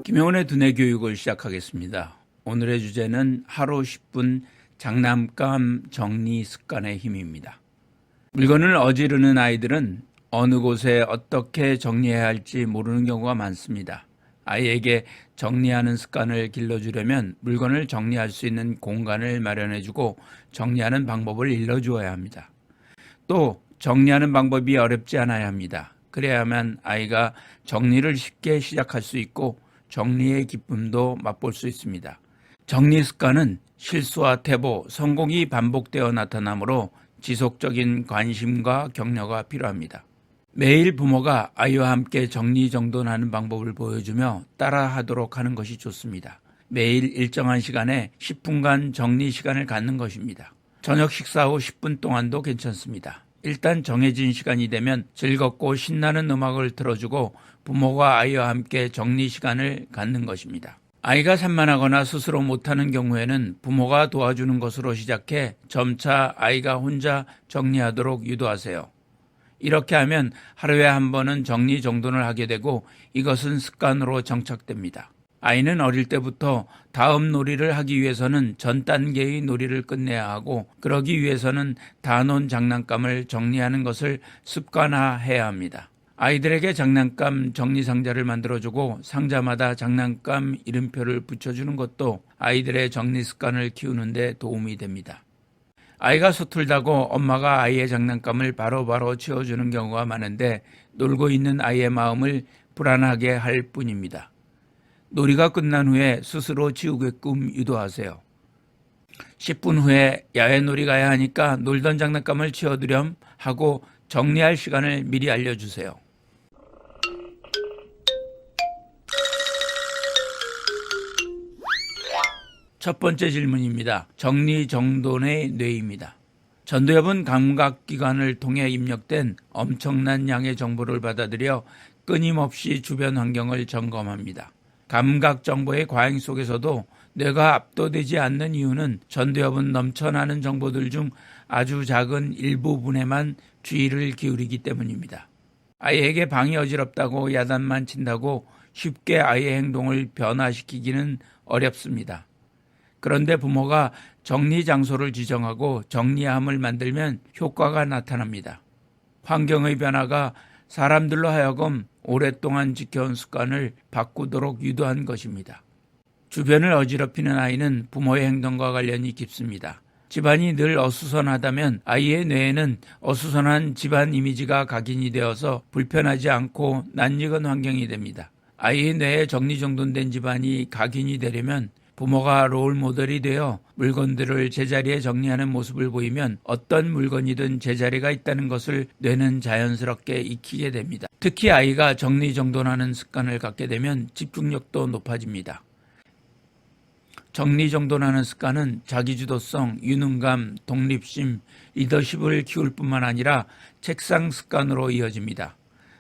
김영훈의 두뇌 교육을 시작하겠습니다. 오늘의 주제는 하루 10분 장난감 정리 습관의 힘입니다. 물건을 어지르는 아이들은 어느 곳에 어떻게 정리해야 할지 모르는 경우가 많습니다. 아이에게 정리하는 습관을 길러주려면 물건을 정리할 수 있는 공간을 마련해주고 정리하는 방법을 일러주어야 합니다. 또 정리하는 방법이 어렵지 않아야 합니다. 그래야만 아이가 정리를 쉽게 시작할 수 있고 정리의 기쁨도 맛볼 수 있습니다. 정리 습관은 실수와 퇴보, 성공이 반복되어 나타나므로 지속적인 관심과 격려가 필요합니다. 매일 부모가 아이와 함께 정리정돈하는 방법을 보여주며 따라하도록 하는 것이 좋습니다. 매일 일정한 시간에 10분간 정리 시간을 갖는 것입니다. 저녁 식사 후 10분 동안도 괜찮습니다. 일단 정해진 시간이 되면 즐겁고 신나는 음악을 틀어주고 부모가 아이와 함께 정리 시간을 갖는 것입니다. 아이가 산만하거나 스스로 못하는 경우에는 부모가 도와주는 것으로 시작해 점차 아이가 혼자 정리하도록 유도하세요. 이렇게 하면 하루에 한 번은 정리정돈을 하게 되고 이것은 습관으로 정착됩니다. 아이는 어릴 때부터 다음 놀이를 하기 위해서는 전 단계의 놀이를 끝내야 하고 그러기 위해서는 다 논 장난감을 정리하는 것을 습관화해야 합니다. 아이들에게 장난감 정리 상자를 만들어주고 상자마다 장난감 이름표를 붙여주는 것도 아이들의 정리 습관을 키우는 데 도움이 됩니다. 아이가 서툴다고 엄마가 아이의 장난감을 바로바로 치워주는 경우가 많은데 놀고 있는 아이의 마음을 불안하게 할 뿐입니다. 놀이가 끝난 후에 스스로 치우게끔 유도하세요. 10분 후에 야외 놀이 가야 하니까 놀던 장난감을 치워두렴 하고 정리할 시간을 미리 알려주세요. 첫 번째 질문입니다. 정리정돈의 뇌입니다. 전두엽은 감각기관을 통해 입력된 엄청난 양의 정보를 받아들여 끊임없이 주변 환경을 점검합니다. 감각 정보의 과잉 속에서도 뇌가 압도되지 않는 이유는 전두엽은 넘쳐나는 정보들 중 아주 작은 일부분에만 주의를 기울이기 때문입니다. 아이에게 방이 어지럽다고 야단만 친다고 쉽게 아이의 행동을 변화시키기는 어렵습니다. 그런데 부모가 정리 장소를 지정하고 정리함을 만들면 효과가 나타납니다. 환경의 변화가 사람들로 하여금 오랫동안 지켜온 습관을 바꾸도록 유도한 것입니다. 주변을 어지럽히는 아이는 부모의 행동과 관련이 깊습니다. 집안이 늘 어수선하다면 아이의 뇌에는 어수선한 집안 이미지가 각인이 되어서 불편하지 않고 낯익은 환경이 됩니다. 아이의 뇌에 정리정돈된 집안이 각인이 되려면 부모가 롤모델이 되어 물건들을 제자리에 정리하는 모습을 보이면 어떤 물건이든 제자리가 있다는 것을 뇌는 자연스럽게 익히게 됩니다. 특히 아이가 정리정돈하는 습관을 갖게 되면 집중력도 높아집니다. 정리정돈하는 습관은 자기주도성, 유능감, 독립심, 리더십을 키울 뿐만 아니라 책상 습관으로 이어집니다.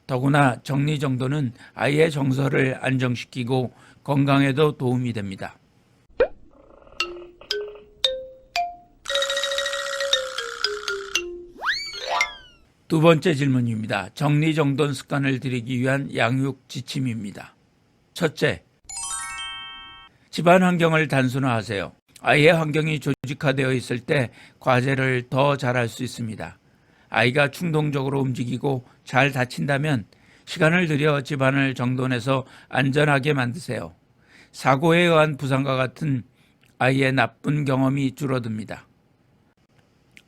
더구나 정리정돈은 아이의 정서를 안정시키고 건강에도 도움이 됩니다. 두 번째 질문입니다. 정리정돈 습관을 들이기 위한 양육 지침입니다. 첫째, 집안 환경을 단순화하세요. 아이의 환경이 조직화되어 있을 때 과제를 더 잘할 수 있습니다. 아이가 충동적으로 움직이고 잘 다친다면 시간을 들여 집안을 정돈해서 안전하게 만드세요. 사고에 의한 부상과 같은 아이의 나쁜 경험이 줄어듭니다.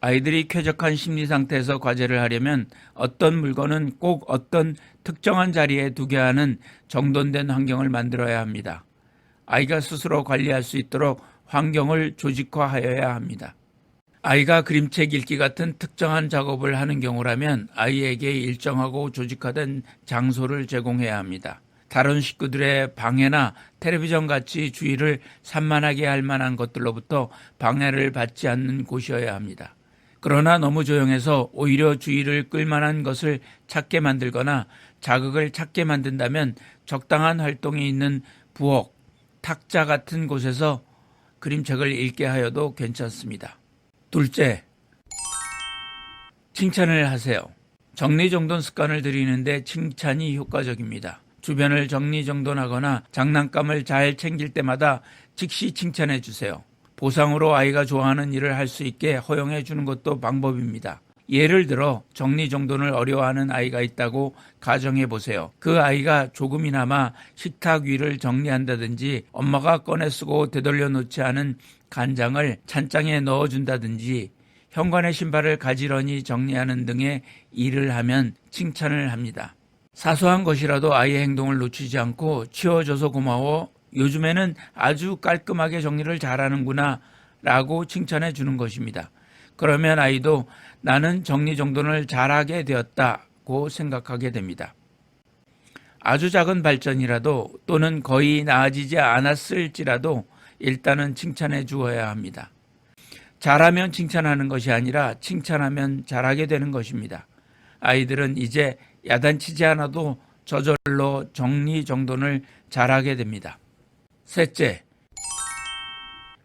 아이들이 쾌적한 심리 상태에서 과제를 하려면 어떤 물건은 꼭 어떤 특정한 자리에 두게 하는 정돈된 환경을 만들어야 합니다. 아이가 스스로 관리할 수 있도록 환경을 조직화하여야 합니다. 아이가 그림책 읽기 같은 특정한 작업을 하는 경우라면 아이에게 일정하고 조직화된 장소를 제공해야 합니다. 다른 식구들의 방해나 텔레비전 같이 주의를 산만하게 할 만한 것들로부터 방해를 받지 않는 곳이어야 합니다. 그러나 너무 조용해서 오히려 주의를 끌만한 것을 찾게 만들거나 자극을 찾게 만든다면 적당한 활동이 있는 부엌, 탁자 같은 곳에서 그림책을 읽게 하여도 괜찮습니다. 둘째, 칭찬을 하세요. 정리정돈 습관을 들이는데 칭찬이 효과적입니다. 주변을 정리정돈하거나 장난감을 잘 챙길 때마다 즉시 칭찬해 주세요. 보상으로 아이가 좋아하는 일을 할 수 있게 허용해 주는 것도 방법입니다. 예를 들어 정리정돈을 어려워하는 아이가 있다고 가정해 보세요. 그 아이가 조금이나마 식탁 위를 정리한다든지 엄마가 꺼내 쓰고 되돌려 놓지 않은 간장을 찬장에 넣어준다든지 현관의 신발을 가지런히 정리하는 등의 일을 하면 칭찬을 합니다. 사소한 것이라도 아이의 행동을 놓치지 않고 치워줘서 고마워. 요즘에는 아주 깔끔하게 정리를 잘하는구나 라고 칭찬해 주는 것입니다. 그러면 아이도 나는 정리정돈을 잘하게 되었다고 생각하게 됩니다. 아주 작은 발전이라도 또는 거의 나아지지 않았을지라도 일단은 칭찬해 주어야 합니다. 잘하면 칭찬하는 것이 아니라 칭찬하면 잘하게 되는 것입니다. 아이들은 이제 야단치지 않아도 저절로 정리정돈을 잘하게 됩니다. 셋째,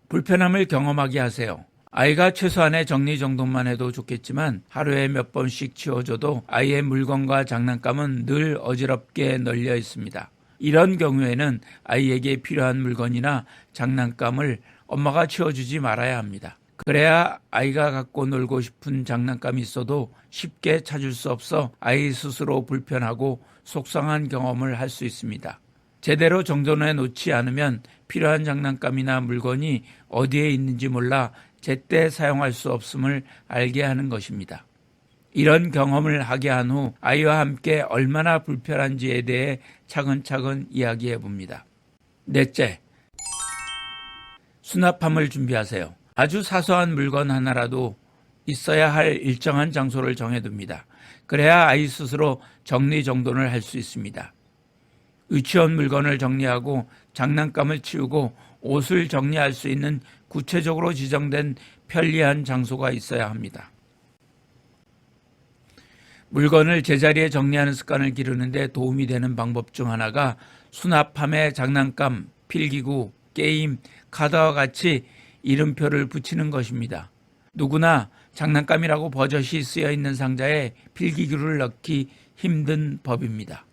불편함을 경험하게 하세요. 아이가 최소한의 정리정돈만 해도 좋겠지만 하루에 몇 번씩 치워줘도 아이의 물건과 장난감은 늘 어지럽게 널려 있습니다. 이런 경우에는 아이에게 필요한 물건이나 장난감을 엄마가 치워주지 말아야 합니다. 그래야 아이가 갖고 놀고 싶은 장난감이 있어도 쉽게 찾을 수 없어 아이 스스로 불편하고 속상한 경험을 할 수 있습니다. 제대로 정돈해 놓지 않으면 필요한 장난감이나 물건이 어디에 있는지 몰라 제때 사용할 수 없음을 알게 하는 것입니다. 이런 경험을 하게 한 후 아이와 함께 얼마나 불편한지에 대해 차근차근 이야기해 봅니다. 넷째, 수납함을 준비하세요. 아주 사소한 물건 하나라도 있어야 할 일정한 장소를 정해둡니다. 그래야 아이 스스로 정리정돈을 할 수 있습니다. 유치원 물건을 정리하고 장난감을 치우고 옷을 정리할 수 있는 구체적으로 지정된 편리한 장소가 있어야 합니다. 물건을 제자리에 정리하는 습관을 기르는데 도움이 되는 방법 중 하나가 수납함에 장난감, 필기구, 게임, 카드와 같이 이름표를 붙이는 것입니다. 누구나 장난감이라고 버젓이 쓰여 있는 상자에 필기구를 넣기 힘든 법입니다.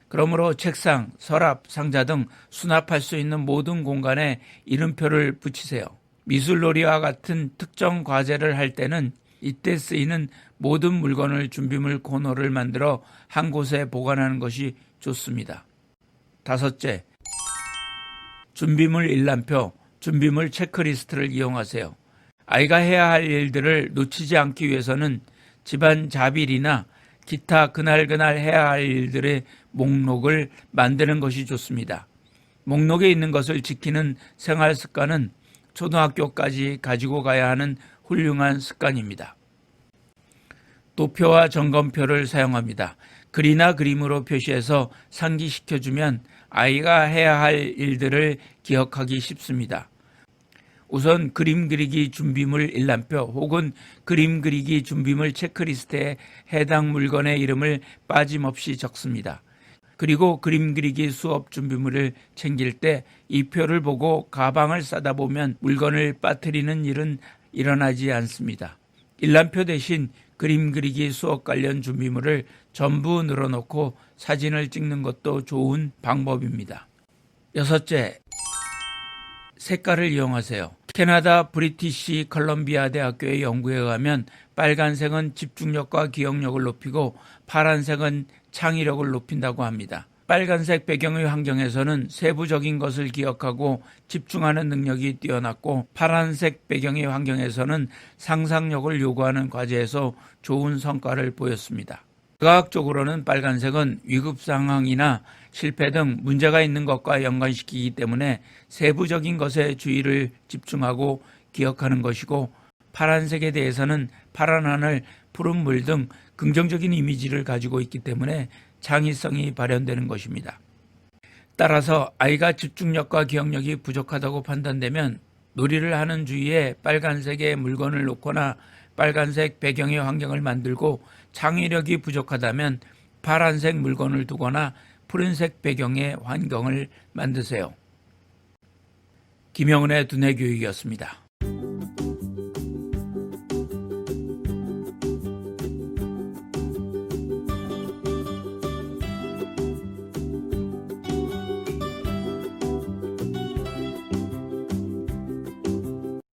그러므로 책상, 서랍, 상자 등 수납할 수 있는 모든 공간에 이름표를 붙이세요. 미술놀이와 같은 특정 과제를 할 때는 이때 쓰이는 모든 물건을 준비물 코너를 만들어 한 곳에 보관하는 것이 좋습니다. 다섯째, 준비물 일람표, 준비물 체크리스트를 이용하세요. 아이가 해야 할 일들을 놓치지 않기 위해서는 집안 잡일이나 기타 그날 해야 할 일들의 목록을 만드는 것이 좋습니다. 목록에 있는 것을 지키는 생활 습관은 초등학교까지 가지고 가야 하는 훌륭한 습관입니다. 도표와 점검표를 사용합니다. 글이나 그림으로 표시해서 상기시켜주면 아이가 해야 할 일들을 기억하기 쉽습니다. 우선 그림 그리기 준비물 일람표 혹은 그림 그리기 준비물 체크리스트에 해당 물건의 이름을 빠짐없이 적습니다. 그리고 그림 그리기 수업 준비물을 챙길 때 이 표를 보고 가방을 싸다 보면 물건을 빠뜨리는 일은 일어나지 않습니다. 일람표 대신 그림 그리기 수업 관련 준비물을 전부 늘어놓고 사진을 찍는 것도 좋은 방법입니다. 여섯째, 색깔을 이용하세요. 캐나다 브리티시 컬럼비아 대학교의 연구에 의하면 빨간색은 집중력과 기억력을 높이고 파란색은 창의력을 높인다고 합니다. 빨간색 배경의 환경에서는 세부적인 것을 기억하고 집중하는 능력이 뛰어났고 파란색 배경의 환경에서는 상상력을 요구하는 과제에서 좋은 성과를 보였습니다. 과학적으로는 빨간색은 위급 상황이나 실패 등 문제가 있는 것과 연관시키기 때문에 세부적인 것에 주의를 집중하고 기억하는 것이고 파란색에 대해서는 파란 하늘, 푸른 물 등 긍정적인 이미지를 가지고 있기 때문에 창의성이 발현되는 것입니다. 따라서 아이가 집중력과 기억력이 부족하다고 판단되면 놀이를 하는 주위에 빨간색의 물건을 놓거나 빨간색 배경의 환경을 만들고 창의력이 부족하다면 파란색 물건을 두거나 푸른색 배경의 환경을 만드세요. 김영은의 두뇌 교육이었습니다.